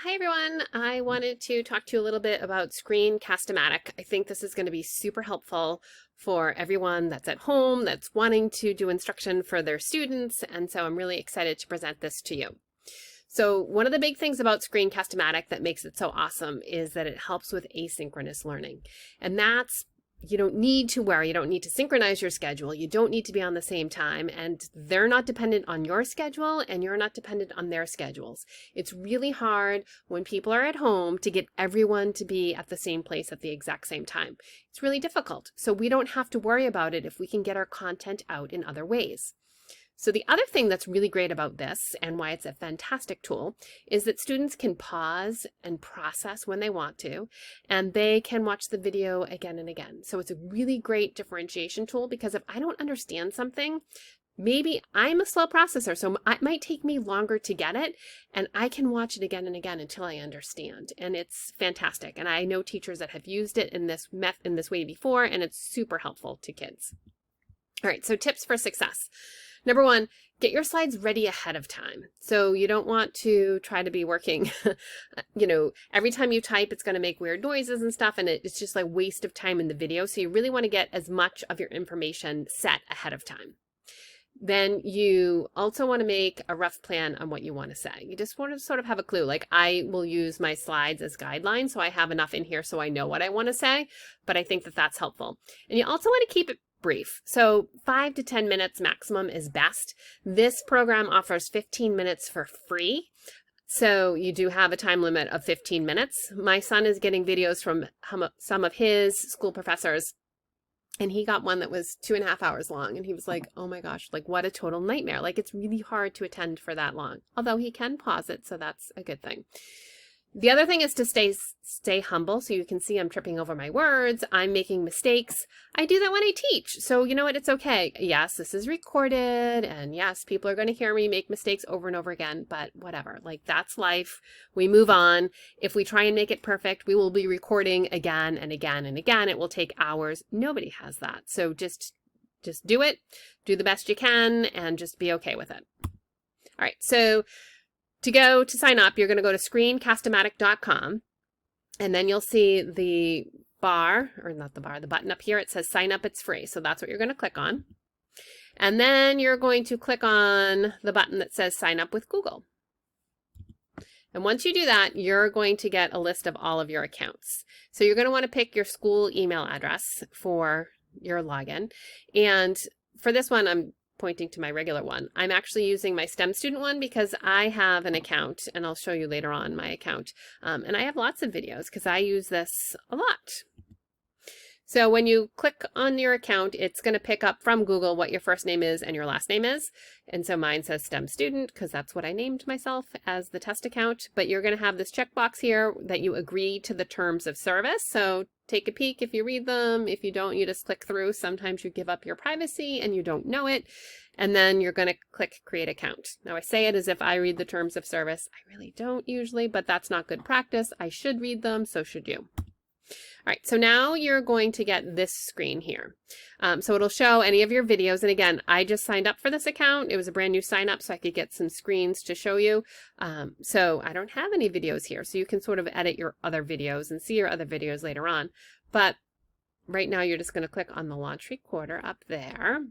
Hi everyone, I wanted to talk to you a little bit about Screencast-O-Matic. I think this is going to be super helpful for everyone that's at home, that's wanting to do instruction for their students, and so I'm really excited to present this to you. So one of the big things about Screencast-O-Matic that makes it so awesome is that it helps with asynchronous learning. And that's you don't need to worry. You don't need to synchronize your schedule. You don't need to be on the same time, and they're not dependent on your schedule and you're not dependent on their schedules. It's really hard when people are at home to get everyone to be at the same place at the exact same time. It's really difficult. So we don't have to worry about it if we can get our content out in other ways. So the other thing that's really great about this and why it's a fantastic tool is that students can pause and process when they want to, and they can watch the video again and again. So it's a really great differentiation tool because if I don't understand something, maybe I'm a slow processor, so it might take me longer to get it, and I can watch it again and again until I understand. And it's fantastic. And I know teachers that have used it in this way before, and it's super helpful to kids. All right, so tips for success. Number one, get your slides ready ahead of time. So you don't want to try to be working, every time you type, it's going to make weird noises and stuff, and it's just like waste of time in the video. So you really want to get as much of your information set ahead of time. Then you also want to make a rough plan on what you want to say. You just want to sort of have a clue. Like I will use my slides as guidelines, so I have enough in here so I know what I want to say, but I think that that's helpful. And you also want to keep it brief. So 5 to 10 minutes maximum is best. This program offers 15 minutes for free. So you do have a time limit of 15 minutes. My son is getting videos from some of his school professors, and he got one that was 2.5 hours long, and he was like, oh my gosh, like what a total nightmare. Like it's really hard to attend for that long, although he can pause it, so that's a good thing. The other thing is to stay humble. So you can see I'm tripping over my words. I'm making mistakes. I do that when I teach. So you know what? It's okay. Yes, this is recorded. And yes, people are going to hear me make mistakes over and over again. But whatever. Like that's life. We move on. If we try and make it perfect, we will be recording again and again and again. It will take hours. Nobody has that. So just do it. Do the best you can and just be okay with it. All right. So to sign up, you're going to go to screencast-O-Matic.com, and then you'll see the button up here. It says sign up, it's free. So that's what you're going to click on. And then you're going to click on the button that says sign up with Google. And once you do that, you're going to get a list of all of your accounts. So you're going to want to pick your school email address for your login. And for this one, I'm pointing to my regular one. I'm actually using my STEM student one because I have an account, and I'll show you later on my account. And I have lots of videos because I use this a lot. So when you click on your account, it's going to pick up from Google what your first name is and your last name is. And so mine says STEM student because that's what I named myself as the test account. But you're going to have this checkbox here that you agree to the terms of service. So take a peek if you read them. If you don't, you just click through. Sometimes you give up your privacy and you don't know it. And then you're going to click create account. Now I say it as if I read the terms of service. I really don't usually, but that's not good practice. I should read them, so should you. All right, so now you're going to get this screen here. So it'll show any of your videos. And again, I just signed up for this account. It was a brand new sign up so I could get some screens to show you. So I don't have any videos here. So you can sort of edit your other videos and see your other videos later on. But right now you're just going to click on the launch recorder up there.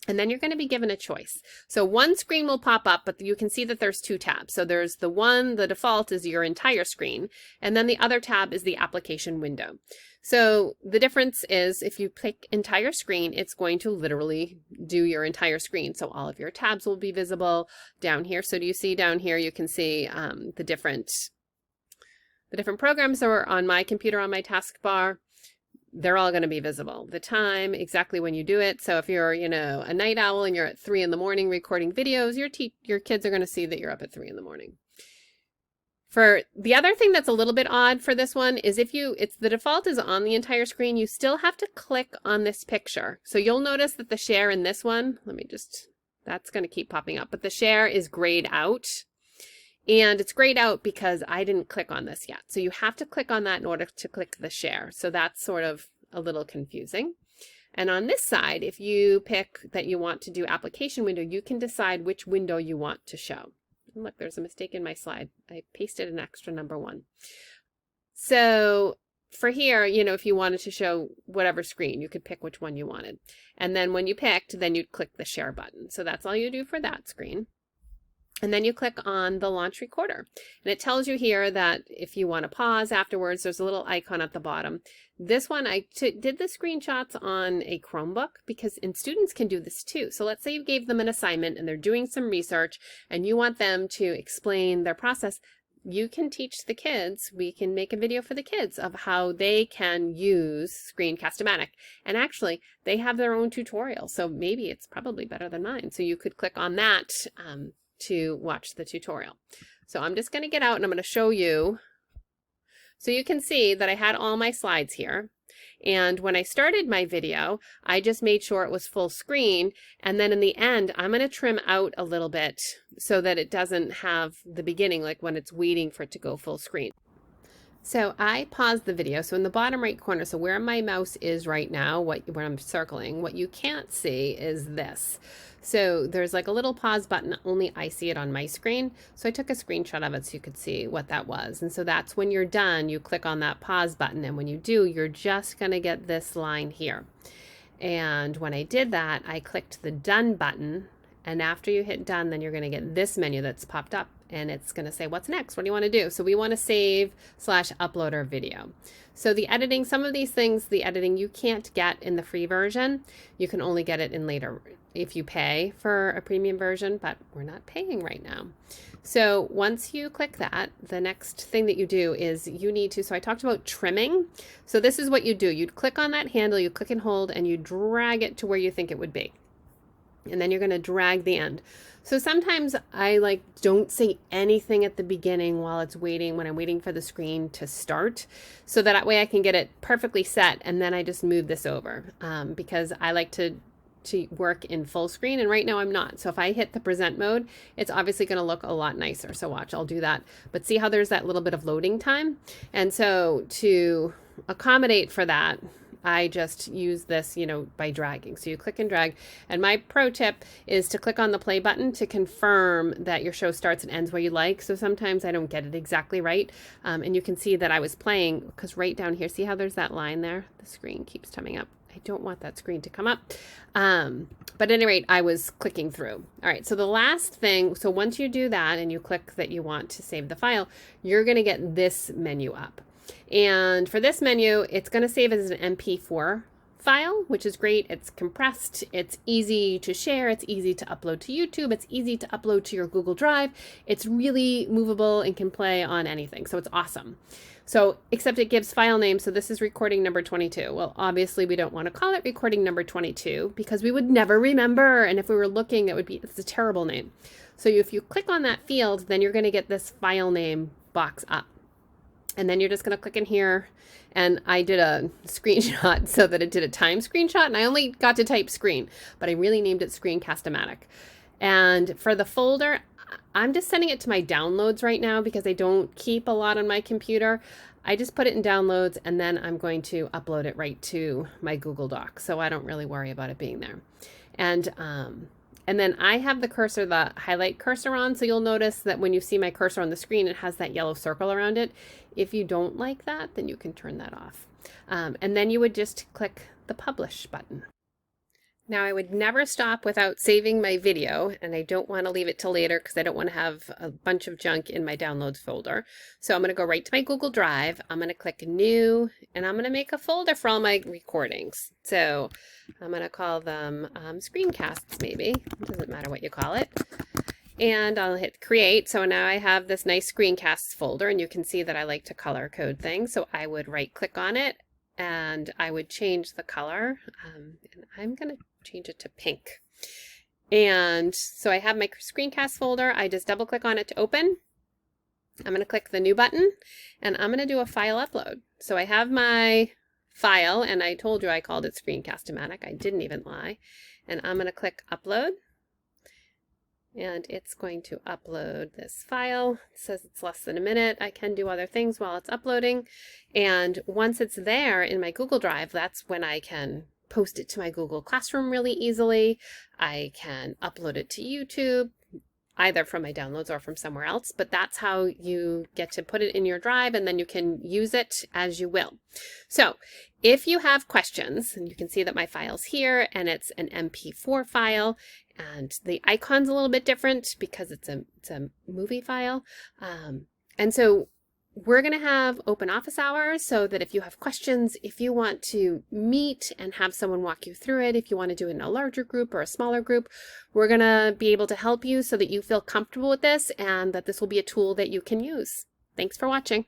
And then you're going to be given a choice. So one screen will pop up, but you can see that there's two tabs. So there's the default is your entire screen, and then the other tab is the application window. So the difference is if you click entire screen, it's going to literally do your entire screen. So all of your tabs will be visible down here. So do you see down here, you can see the different programs that are on my computer on my taskbar. They're all going to be visible. The time, exactly when you do it. So if you're, a night owl and you're at 3 in the morning recording videos, your kids are going to see that you're up at 3 in the morning. For the other thing that's a little bit odd for this one is the default is on the entire screen, you still have to click on this picture. So you'll notice that the share in this one, that's going to keep popping up, but the share is grayed out. And it's grayed out because I didn't click on this yet. So you have to click on that in order to click the share. So that's sort of a little confusing. And on this side, if you pick that you want to do application window, you can decide which window you want to show. Look, there's a mistake in my slide. I pasted an extra number 1. So for here, you know, if you wanted to show whatever screen, you could pick which one you wanted. And then when you picked, then you'd click the share button. So that's all you do for that screen. And then you click on the launch recorder. And it tells you here that if you want to pause afterwards, there's a little icon at the bottom. This one, I did the screenshots on a Chromebook because students can do this too. So let's say you gave them an assignment and they're doing some research and you want them to explain their process. You can teach the kids, we can make a video for the kids of how they can use Screencast-O-Matic. And actually, they have their own tutorial, so maybe it's probably better than mine. So you could click on that to watch the tutorial. So I'm just going to get out and I'm going to show you. So you can see that I had all my slides here. And when I started my video, I just made sure it was full screen. And then in the end, I'm going to trim out a little bit so that it doesn't have the beginning, like when it's waiting for it to go full screen. So I paused the video. So in the bottom right corner, so where my mouse is right now, where I'm circling, what you can't see is this. So there's like a little pause button, only I see it on my screen. So I took a screenshot of it so you could see what that was. And so that's when you're done, you click on that pause button. And when you do, you're just gonna get this line here. And when I did that, I clicked the done button. And after you hit done, then you're gonna get this menu that's popped up and it's gonna say, what's next? What do you wanna do? So we wanna save/upload our video. So the editing, some of these things, the editing you can't get in the free version. You can only get it in later if you pay for a premium version, but we're not paying right now. So once you click that, the next thing that you do is you need to, so I talked about trimming. So this is what you do. You'd click on that handle, you click and hold, and you drag it to where you think it would be. And then you're gonna drag the end. So sometimes I don't say anything at the beginning while it's waiting, when I'm waiting for the screen to start, so that way I can get it perfectly set, and then I just move this over because I like to work in full screen, and right now I'm not. So if I hit the present mode, it's obviously going to look a lot nicer. So watch, I'll do that. But see how there's that little bit of loading time? And so to accommodate for that, I just use this, you know, by dragging. So you click and drag. And my pro tip is to click on the play button to confirm that your show starts and ends where you like. So sometimes I don't get it exactly right. And you can see that I was playing, because right down here, see how there's that line there? The screen keeps coming up. I don't want that screen to come up. But at any rate, I was clicking through. All right, so the last thing, so once you do that and you click that you want to save the file, you're gonna get this menu up. And for this menu, it's gonna save as an MP4 file, which is great. It's compressed, it's easy to share, it's easy to upload to YouTube, it's easy to upload to your Google Drive. It's really movable and can play on anything, so it's awesome. So, except it gives file name, so this is recording number 22. Well, obviously we don't want to call it recording number 22 because we would never remember, and if we were looking, it's a terrible name. So if you click on that field, then you're going to get this file name box up. And then you're just going to click in here, and I did a screenshot so that it did a time screenshot, and I only got to type screen, but I really named it Screencast-O-Matic. And for the folder, I'm just sending it to my downloads right now because I don't keep a lot on my computer. I just put it in downloads, and then I'm going to upload it right to my Google Doc, so I don't really worry about it being there. And then I have the cursor, the highlight cursor on, so you'll notice that when you see my cursor on the screen, it has that yellow circle around it. If you don't like that, then you can turn that off. And then you would just click the publish button. Now, I would never stop without saving my video, and I don't want to leave it till later because I don't want to have a bunch of junk in my downloads folder. So I'm going to go right to my Google Drive. I'm going to click new, and I'm going to make a folder for all my recordings. So I'm going to call them screencasts, maybe. It doesn't matter what you call it. And I'll hit create. So now I have this nice screencasts folder, and you can see that I like to color code things. So I would right click on it, and I would change the color. And I'm going to change it to pink. And so I have my screencast folder. I just double click on it to open. I'm going to click the new button, and I'm going to do a file upload. So I have my file, and I told you I called it Screencast-O-Matic. I didn't even lie. And I'm going to click upload. And it's going to upload this file. It says it's less than a minute. I can do other things while it's uploading. And once it's there in my Google Drive, that's when I can post it to my Google Classroom really easily. I can upload it to YouTube, either from my downloads or from somewhere else, but that's how you get to put it in your drive, and then you can use it as you will. So if you have questions, and you can see that my file's here, and it's an MP4 file, and the icon's a little bit different because it's a movie file. And so we're going to have open office hours so that if you have questions, if you want to meet and have someone walk you through it, if you want to do it in a larger group or a smaller group, we're going to be able to help you so that you feel comfortable with this and that this will be a tool that you can use. Thanks for watching.